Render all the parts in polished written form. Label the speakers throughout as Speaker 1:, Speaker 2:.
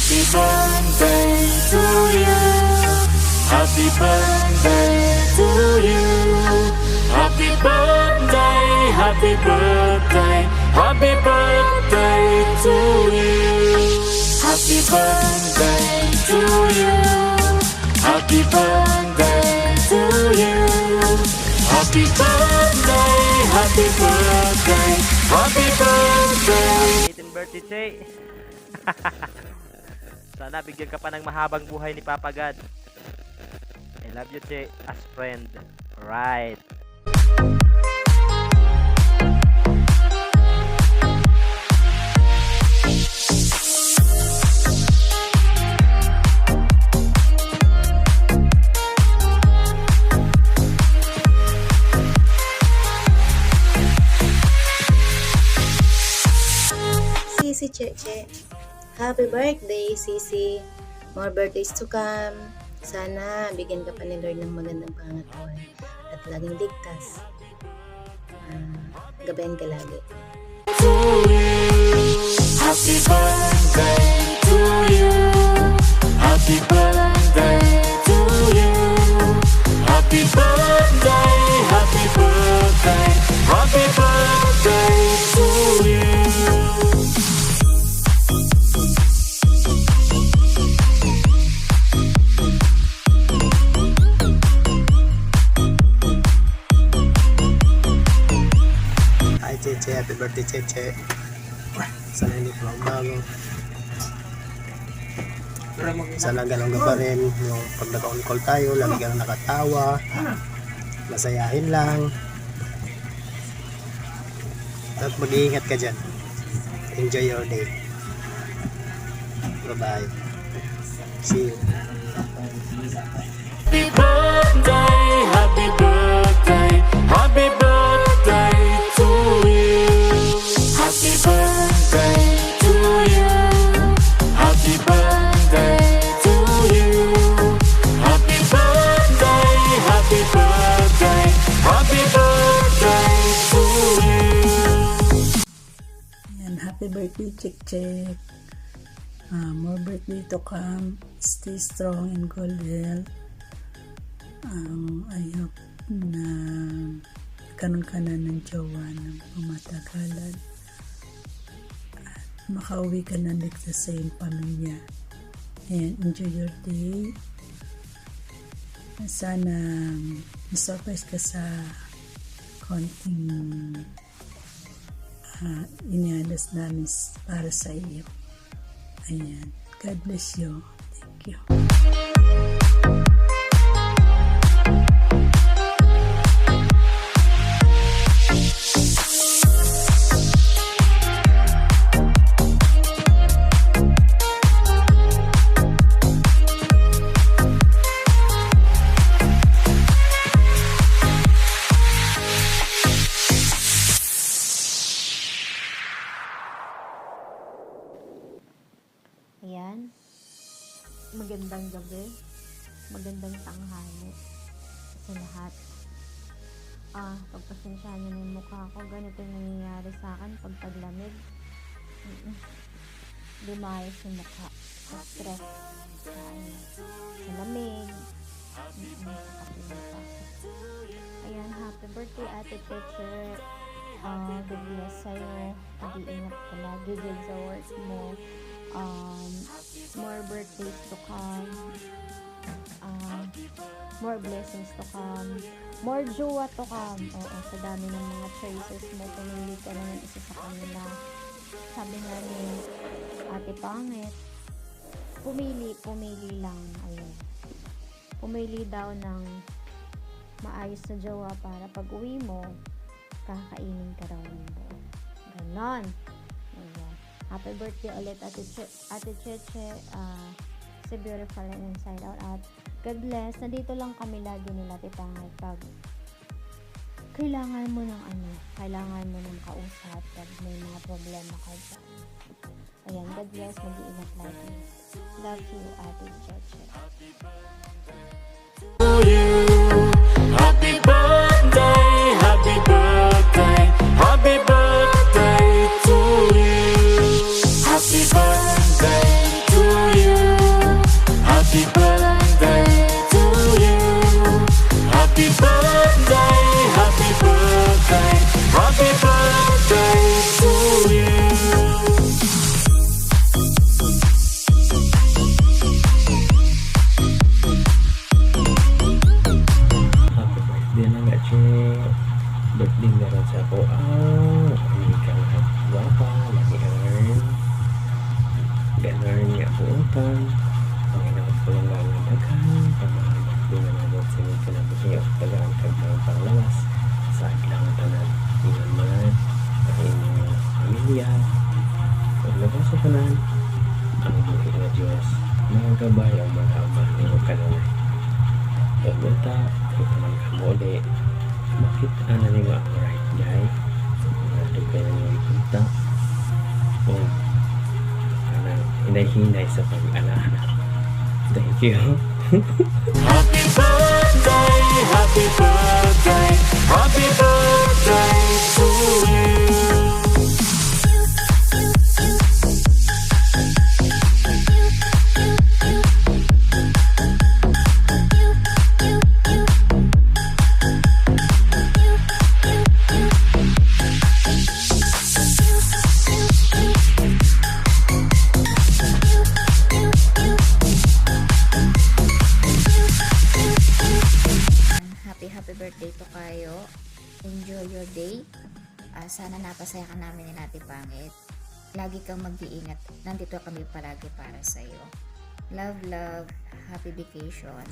Speaker 1: Happy birthday to you. Happy birthday to you. Happy birthday, happy birthday, happy birthday to you. Happy birthday to you. Happy birthday to you. Happy birthday, happy birthday, happy birthday.
Speaker 2: 18th birthday, Che. Sana bigyan ka pa ng mahabang buhay ni Papa God. I love you, Che, as friend. Right.
Speaker 3: Sisi Cheche. Happy birthday, Sisi. More birthdays to come. Sana bigyan ka pa ni Lord ng magandang pangatawan at laging ligtas. Gabayan ka lagi.
Speaker 1: To you. Happy birthday to you. Happy birthday to you. Happy birthday, happy birthday, happy birthday to you.
Speaker 4: Cheche, happy birthday Cheche. Sana hindi po ang bago. Sana ganun ka pa rin yung pag naka-on call tayo, lagi ka lang nakatawa, masayahin lang at mag-iingat ka dyan. Enjoy your day. Bye bye. See you.
Speaker 1: Happy birthday, happy birthday, happy birthday to you. Happy birthday to you. Happy birthday to you. Happy birthday, happy birthday, happy birthday to you.
Speaker 5: Ayan, happy birthday, Chick Chick. More birthday to come. Stay strong and good health. I hope na karoon ka na ng jowa ng pamatagalan at makauwi ka na ligtas sa iyong pamilya. And enjoy your day. Sana surprise ka sa konting inialas namin para sa iyo. Ayan. God bless you. Thank you.
Speaker 6: Ayan. Magandang gabi. Magandang tanghali sa lahat. Pagpasensyahan niyo yung mukha ko. Ganito yung nangyayari sa akin pag taglamig. Hindi maayos yung mukha. Sa stress. Sa lamig. Ayan. Happy birthday, Ate Cheche. God bless sa'yo. Mag-iingat ka lagi dyan sa work mo. More birthdays to come, more blessings to come, more jowa to come. Oo, sa dami ng mga choices mo, pumili ka na ng isa sa kanila. Sabi nga ni Ate Pangit, pumili lang. Ayun. Pumili daw ng maayos na jowa para pag uwi mo, kakainin ka raw ng buo. Ganon. Ayan. Happy birthday ulit, Ate Cheche. Si beautiful and inside out. At God bless. Nandito lang kami lagi nila, Titangay, pag kailangan mo ng kausap pag may mga problema ka dyan. Ayan, God bless. Mag-iingat lagi. Love you, Ate Cheche.
Speaker 1: Happy birthday, happy birthday, happy birthday to you. Happy birthday to you.
Speaker 7: hinay sa pag-alaala. Thank you.
Speaker 1: Happy birthday, happy birthday, happy birthday to you.
Speaker 8: Happy birthday to kayo. Enjoy your day. Sana napasaya ka namin ni Ate Pangit. Lagi kang mag-iingat. Nandito kami palagi para sa iyo. Love, love. Happy vacation.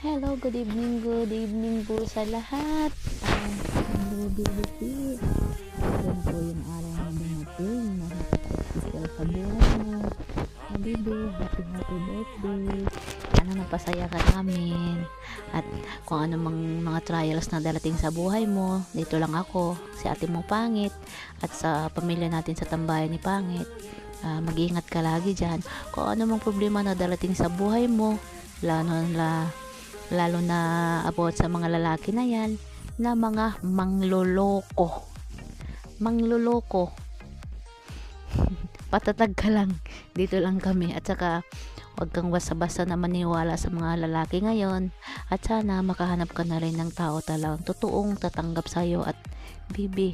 Speaker 6: Hello, good evening po sa lahat. Baby, yan po yung araw na dumating. Nakapag-official sa buhay mo. Baby, happy birthday. Sana napasaya ka namin. At kung ano mga trials na darating sa buhay mo, dito lang ako, si ate mo Pangit, at sa pamilya natin sa tambayan ni Pangit. Mag-iingat ka lagi dyan. Kung ano mang problema na darating sa buhay mo, lalo na about sa mga lalaki na yan, na mga mangloloko. Patatag ka lang, dito lang kami. At saka huwag kang basta-basta na maniwala sa mga lalaki ngayon. At sana makahanap ka na rin ng tao talagang totoong tatanggap sa'yo. At bibi,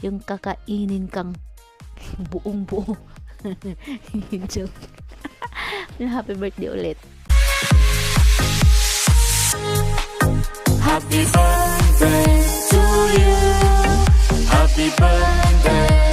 Speaker 6: yung kakainin kang buong buo. Joke. Happy birthday ulit.
Speaker 1: Happy birthday to you. Happy birthday.